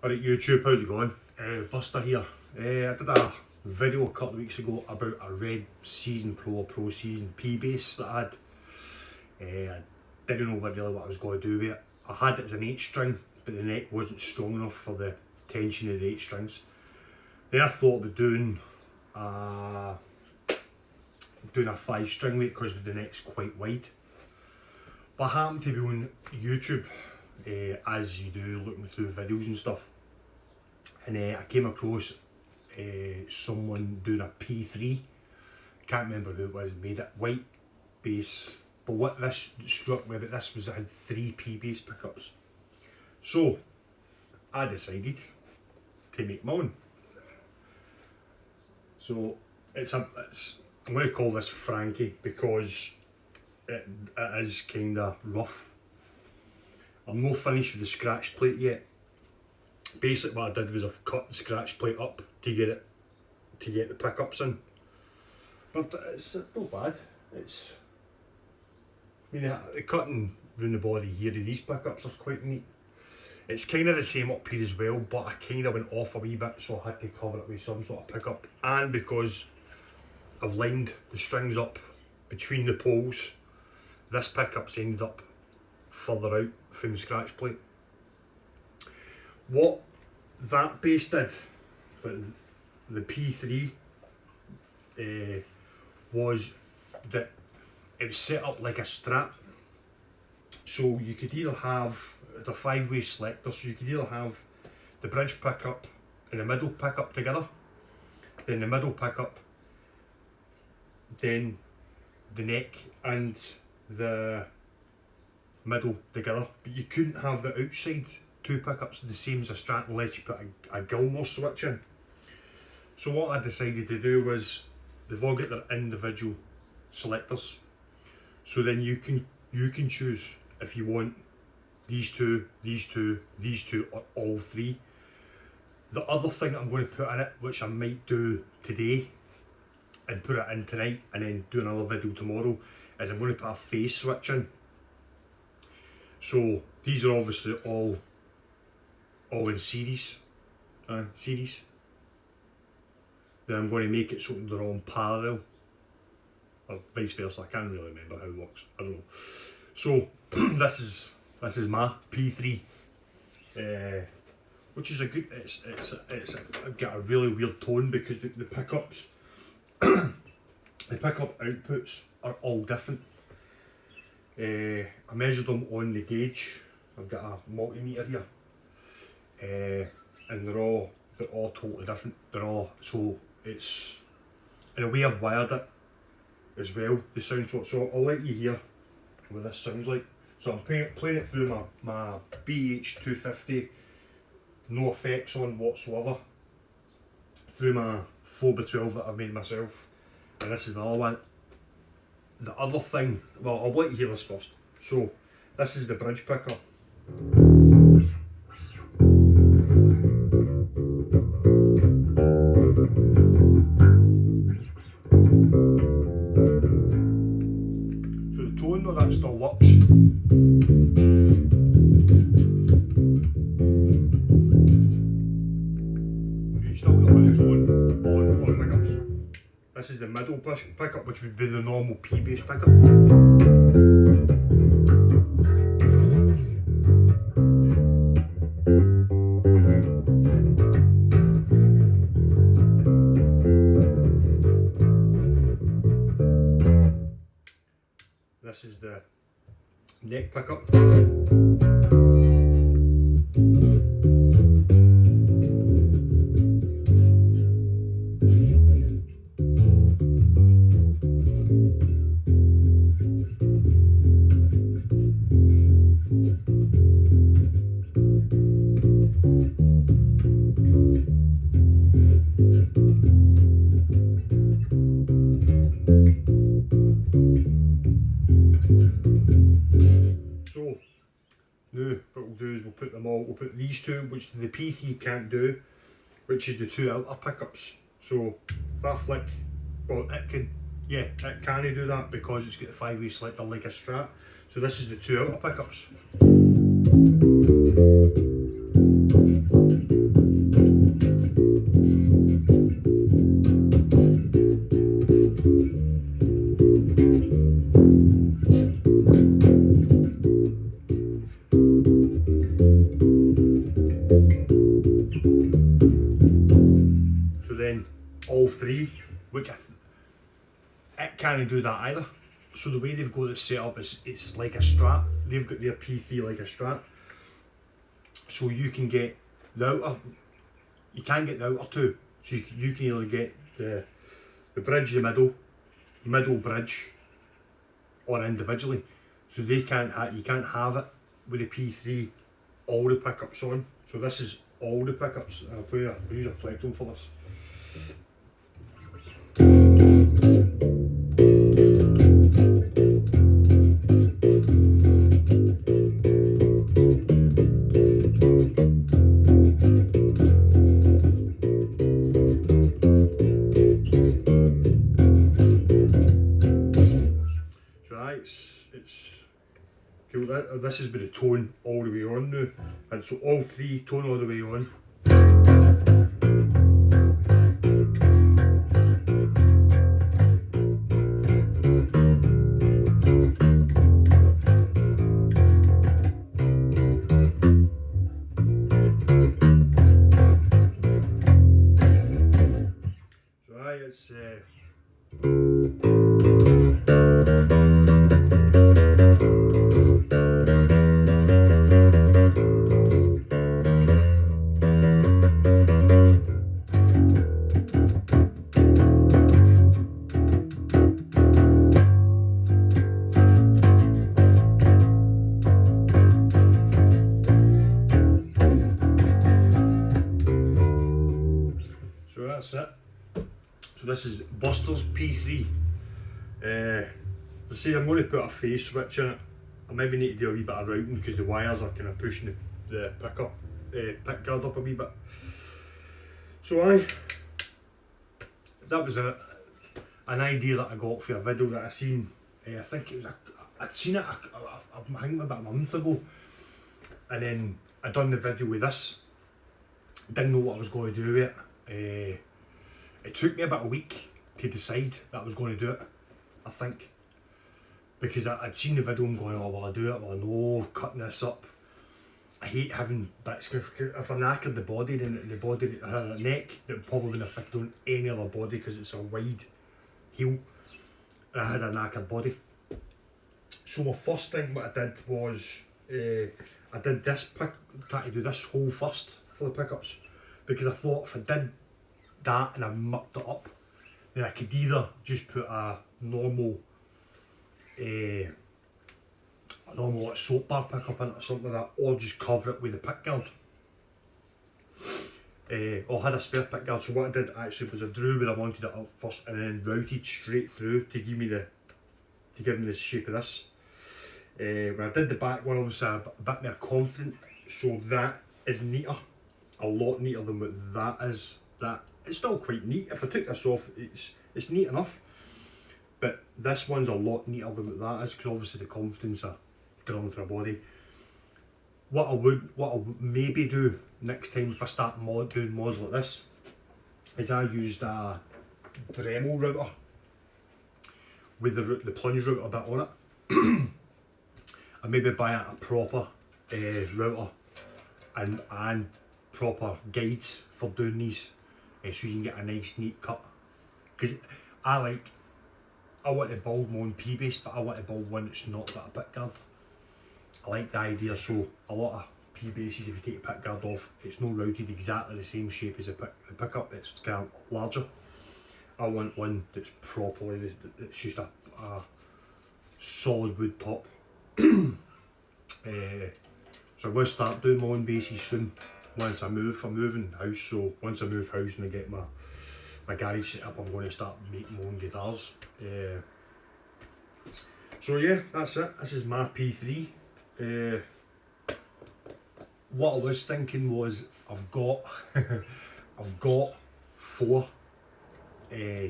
Alright YouTube, how's it going? Buster here. I did a video a couple of weeks ago about a Red Season Pro or Pro Season P-Bass that I had. I didn't know really what I was going to do with it. I had it as an 8-string, but the neck wasn't strong enough for the tension of the 8 strings. Then I thought about doing a 5-string with it because the neck's quite wide. But I happened to be on YouTube, as you do, looking through videos and stuff, and I came across someone doing a P3. Can't remember who it was made it, white bass. But what this struck me about this was it had 3 P-bass pickups. So I decided to make my own. So I'm going to call this Frankie because it is kind of rough. I'm not finished with the scratch plate yet. Basically what I did was I've cut the scratch plate up to get the pickups in. But it's not bad. The cutting around the body here of these pickups are quite neat. It's kind of the same up here as well, but I kind of went off a wee bit, so I had to cover it with some sort of pickup. And because I've lined the strings up between the poles, this pickup's ended up further out from the scratch plate. What that bass did, but the P3, was that it was set up like a Strat. So you could either have, it's a 5-way selector, so you could either have the bridge pickup and the middle pickup together, then the middle pickup, then the neck and the middle together, but you couldn't have the outside 2 pickups the same as a Strat unless you put a Gilmore switch in. So what I decided to do was, they've all got their individual selectors, so then you can choose if you want these two, or all 3. The other thing I'm going to put in it, which I might do today and put it in tonight and then do another video tomorrow, is I'm going to put a phase switch in. So these are obviously all in series. Then I'm going to make it so they're all in parallel, or vice versa. I can't really remember how it works. I don't know. So this is my P3, which is a good. It's got a really weird tone because the pickups, the pickup outputs are all different. I measured them on the gauge. I've got a multimeter here, and they're all totally different. So it's, in a way I've wired it as well, the sound. So I'll let you hear what this sounds like. So I'm playing it through my BH250, no effects on whatsoever, through my 4x12 that I've made myself, and this is another one. The other thing, well, I'll let you hear this first. So this is the bridge pickup. So the tone of that still works. You still got the tone on pickups. This is the middle pickup, which would be the normal P-bass pickup. This is the neck pickup. So now what we'll do is we'll put these two, which the P3 can't do, which is the 2 outer pickups. So if I flick, well, it can do that because it's got the 5-way selector like a Strat. So this is the 2 outer pickups. 3, which it can't do that either. So the way they've got it set up is it's like a Strat. They've got their P3 like a Strat. So you can get the outer, you can't get the outer two. So you can either get the bridge, the middle bridge, or individually. So they can't you can't have it with the P3 all the pickups on. So this is all the pickups. I'll use a plectrum for this. It's cool. This has been a tone all the way on now, and so all 3 tone all the way on. So it's so that's it. So this is Buster's P3. To say I'm going to put a phase switch in it. I maybe need to do a wee bit of routing because the wires are kind of pushing the pick guard up a wee bit. So that was an idea that I got for a video that I seen. I think it was I'd seen it I think about a month ago, and then I done the video with this. Didn't know what I was going to do with it. It took me about a week to decide that I was going to do it, I think. Because I'd seen the video and going, oh, will I do it? Well, no, cutting this up. I hate having bits. If I knackered the body, then the body had a neck that probably wouldn't have fit on any other body because it's a wide heel. I had a knackered body. So my first thing what I did was, I did this tried to do this hole first for the pickups. Because I thought if I did that and I mucked it up, then I could either just put a normal like soap bar pickup in it or something like that, or just cover it with the pick guard. I had a spare pick guard, so what I did actually was I drew where I wanted it up first and then routed straight through to give me the shape of this. When I did the back one, obviously I'm a bit more confident, so that is neater, a lot neater than what that is. That it's still quite neat. If I took this off, it's neat enough. But this one's a lot neater than what that is, because obviously the confidence of drilling through a body. What I'll maybe do next time if I start doing mods like this, is I used a Dremel router with the plunge router bit on it. I maybe buy a proper router and proper guides for doing these, so you can get a nice neat cut. Because I want to build my own P-base, but I want to build one that's not got a pick guard. I like the idea, so a lot of P-bases, if you take the pick guard off, it's not routed exactly the same shape as the pickup, it's kind of larger. I want one that's properly, it's just a solid wood top. So I'm going to start doing my own bases soon, once I move. I'm moving house, so once I move house and I get my garage set up, I'm going to start making my own guitars. So yeah, that's it. This is my P3. What I was thinking was I've got I've got 4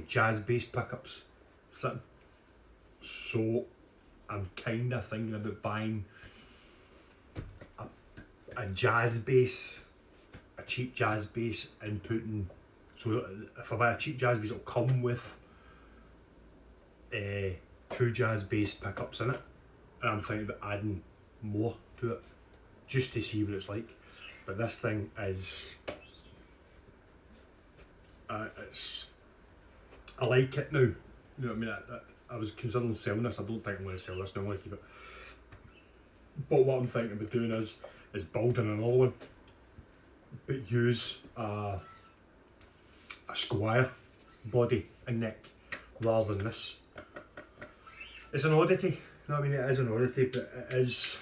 jazz bass pickups sitting, so I'm kind of thinking about buying a jazz bass, a cheap jazz bass, and putting. So if I buy a cheap jazz bass, it'll come with 2 jazz bass pickups in it, and I'm thinking about adding more to it, just to see what it's like. But this thing is, I like it now. You know what I mean? I was considering selling this. I don't think I'm going to sell this now, like it. But what I'm thinking about doing is building another one, but use a square body and neck rather than this. It's an oddity, you know what I mean? It is an oddity, but it's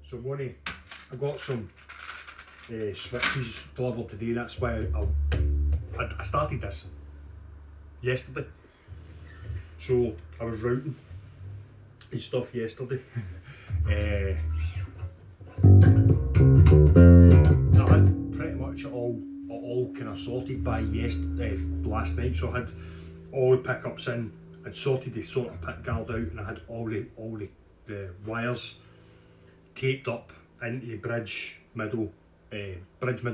so I got some switches delivered today. That's why I started this yesterday. So I was routing and stuff yesterday. I had pretty much it all kind of sorted by last night. So I had all the pickups in. I'd sorted the sort of pick guard out, and I had all the wires taped up into the bridge middle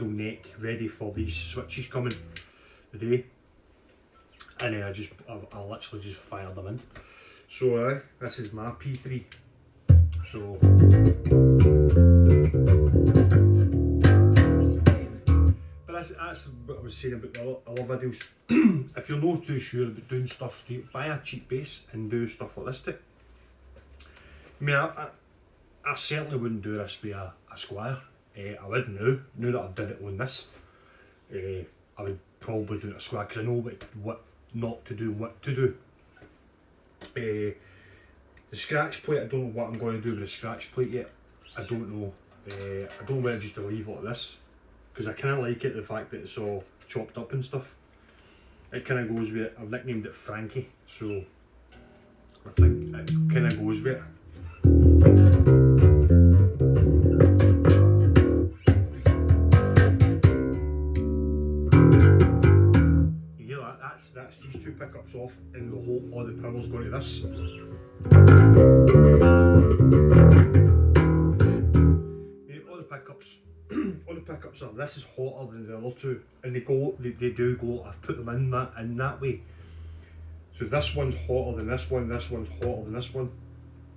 neck, ready for these switches coming today. And then I literally just fired them in. So this is my P3. So but that's what I was saying about the other videos. If you're not too sure about doing stuff, buy a cheap bass and do stuff like this too. I mean, I certainly wouldn't do this with a Squire. I would now that I've did it on this. I would probably do it a Squire because I know what not to do and what to do. The scratch plate, I don't know what I'm going to do with the scratch plate yet. I don't know. I don't know whether just to leave it like this, because I kind of like it, the fact that it's all chopped up and stuff. It kind of goes with it. I've nicknamed it Frankie, so I think it kind of goes with it. You hear that? That's these two pickups off, and all the power's going to this. All the pickups are. This is hotter than the other two, and they do go. I've put them in that way. So this one's hotter than this one. This one's hotter than this one.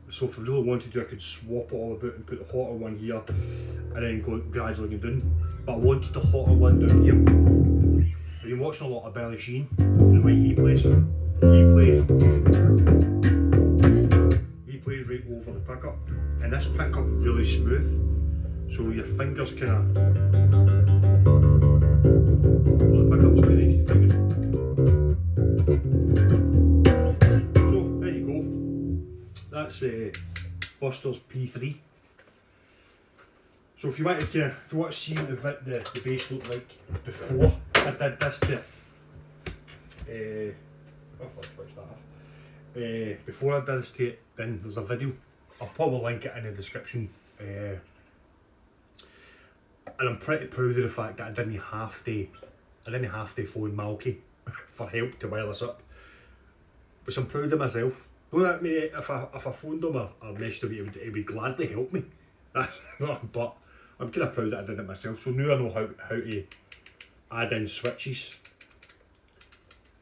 So if I really wanted to, I could swap it all about and put the hotter one here, and then go gradually go down. But I wanted the hotter one down here. I've been watching a lot of Billy Sheen and the way he plays. He plays right over the pickup, and this pickup really smooth. So your fingers kind of pull the pickups quite nice. So there you go. That's Buster's P3. So if you want to see what the bass looked like before I did this to it, before I did this to it, then there's a video. I'll probably link it in the description. And I'm pretty proud of the fact that I didn't have to phone Malky for help to wire this up, which I'm proud of myself. You know what I mean? If I phoned him or messaged him, he would gladly help me. But I'm kind of proud that I did it myself. So now I know how to add in switches.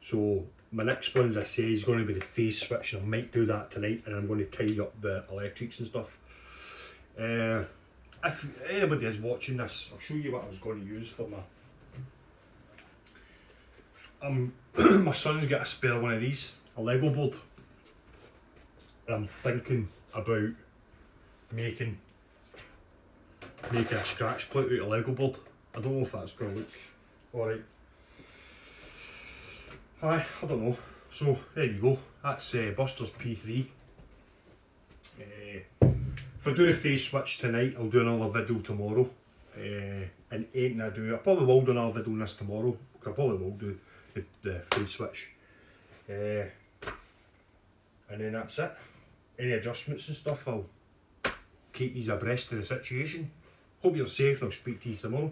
So my next one, as I say, is going to be the phase switch, and I might do that tonight, and I'm going to tidy up the electrics and stuff. If anybody is watching this, I'll show you what I was going to use for my my son's got a spare one of these, a Lego board, and I'm thinking about making a scratch plate out of Lego board. I don't know if that's going to look alright. I don't know. So there you go, that's Buster's P3. If I do the phase switch tonight, I'll do another video tomorrow. And I'll probably will do another video on this tomorrow, because I probably will do the phase switch. And then that's it. Any adjustments and stuff, I'll keep these abreast of the situation. Hope you're safe, and I'll speak to you tomorrow.